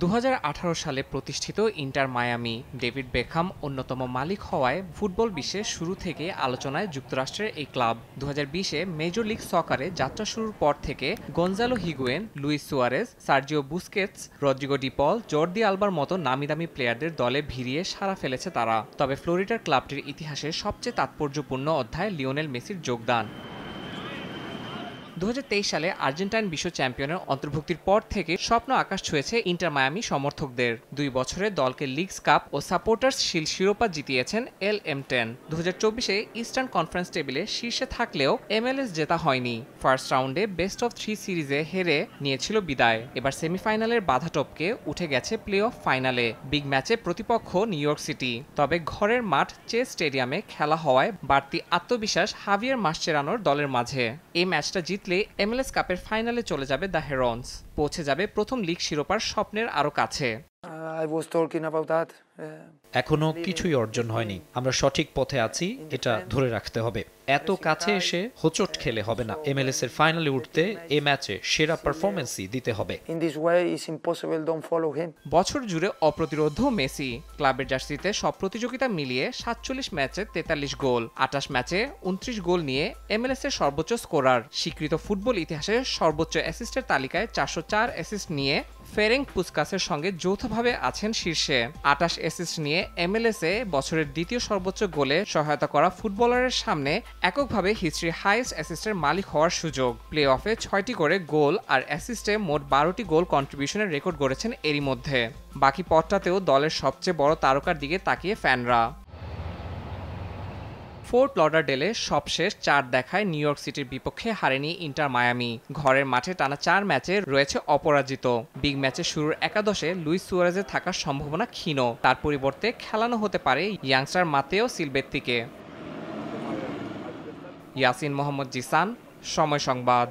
2018 সালে প্রতিষ্ঠিত inter Miami David Beckham অন্যতম মালিক হওয়ায় ফুটবল বিশ্বে শুরু থেকে আলোচনায় যুক্তরাষ্ট্রের এই ক্লাব 2020-এ মেজর লিগ সকারে যাত্রা শুরুর পর থেকে Gonzalo Higuain, Luis Suarez, Sergio Busquets, Rodrigo de Paul, Jordi আলবার মতো নামিদামি প্লেয়ারদের দলে ভিড়িয়ে সাড়া ফেলেছে তারা। তবে ফ্লোরিডার ক্লাবটির ইতিহাসে সবচেয়ে তাৎপর্যপূর্ণ অধ্যায় লিওনেল মেসির যোগদান। 2023 সালে আর্জেন্টাইন বিশ্ব চ্যাম্পিয়নের অন্তর্ভুক্তির পর থেকে স্বপ্ন আকাশ ছুঁয়েছে ইন্টার মায়ামি সমর্থকদের। 2 বছরে দলকে লিগস কাপ ও সাপোর্টার্স শিল্ড শিরোপা জিতিয়েছেন LM10। 2024-এ ইস্টার্ন কনফারেন্স টেবিলে শীর্ষে থাকলেও MLS জেতা হয়নি। ফার্স্ট রাউন্ডে বেস্ট অফ 3 সিরিজে হেরে নিয়েছিল বিদায়। এবার সেমিফাইনালের বাধা টপকে উঠে গেছে প্লে অফ ফাইনালে। বিগ ম্যাচে প্রতিপক্ষ নিউ ইয়র্ক সিটি। তবে ঘরের মাঠ চেস স্টেডিয়ামে খেলা হওয়ায় বাড়তি আত্মবিশ্বাস হাভিয়ার মাসচেরানোর দলের মাঝে। এই ম্যাচটা জিতলে MLS কাপের ফাইনালে চলে যাবে দ্য হেরন্স, পৌঁছে যাবে প্রথম লিগ শিরোপার স্বপ্নের আরও কাছে। এখনো কিছুই অর্জন হয়নি, আমরা সঠিক পথে আছি, এটা ধরে রাখতে হবে। এত কাছে এসে হোঁচট খেলে হবে না। MLS এর ফাইনালে উঠতে এ ম্যাচে সেরা পারফরম্যান্সই দিতে হবে। বছর জুড়ে অপ্রতিরোধ্য মেসি। ক্লাবের জার্সিতে সব প্রতিযোগিতা মিলিয়ে 47 ম্যাচে 43 গোল, 28 ম্যাচে 29 গোল নিয়ে MLS এর সর্বোচ্চ স্কোরার। স্বীকৃত ফুটবল ইতিহাসে সর্বোচ্চ অ্যাসিস্টের তালিকায় 404 অ্যাসিস্ট নিয়ে ফেরেঙ্ক পুস্কাসের সঙ্গে যৌথভাবে আছেন শীর্ষে। 28 অ্যাসিস্ট নিয়ে MLS-এ বছরের দ্বিতীয় সর্বোচ্চ গোলে সহায়তা করা ফুটবলারের সামনে এককভাবে হিস্ট্রি হাইয়েস্ট অ্যাসিস্টের মালিক হওয়ার সুযোগ। প্লে অফে 6টি করে গোল আর অ্যাসিস্টে মোট 12টি গোল কন্ট্রিবিউশনের রেকর্ড গড়েছেন এরই মধ্যে। বাকি পথটাতেও দলের সবচেয়ে বড় তারকার দিকে তাকিয়ে ফ্যানরা। ফোর্ট লডারডেলে সবশেষ 4 দেখায় নিউ ইয়র্ক সিটির বিপক্ষে হারেনি ইন্টার মায়ামি। ঘরের মাঠে টানা 4 ম্যাচে রয়েছে অপরাজিত। বিগ ম্যাচে শুরুর একাদশে লুইস সুয়ারেজের থাকার সম্ভাবনা ক্ষীণ। তার পরিবর্তে খেলানো হতে পারে ইয়াংস্টার মাতেও সিলবেত্তিকে। ইয়াসিন মোহাম্মদ জিসান, সময় সংবাদ।